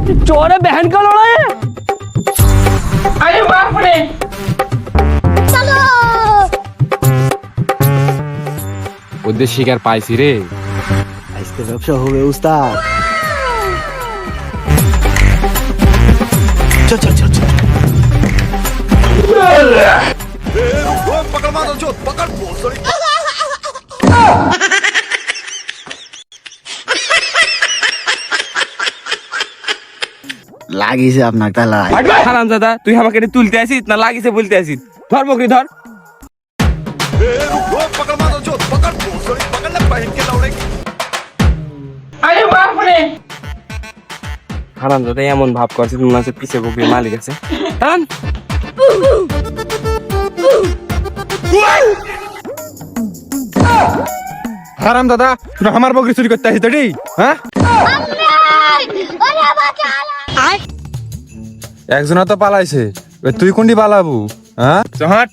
चोरे बहन का लड़ा है। अरे बाप रे চলো ওদের শিকার পাইছি রে। আজকে ব্যবসা হবে উস্তাদ। চল চল চল চল। লাগিছে আপনার তালায়। হারামজাদা তুই আমাকে তুলতে আসিস না লাগিছে বলতে আসিস? ধর বকরি ধর। अरे बाप रे হারামজাদা এমন ভাব করছে মনে হচ্ছে পিছে বকরির মালিক আছে। টান। হারাম দাদা তুই আমার বকরি চুরি করতে আসিস রে? হ্যাঁ ওরে বাঁচালা একজনা তো পালাইছে, এবার তুই কোনটি পালাবু? হ্যাঁ হাট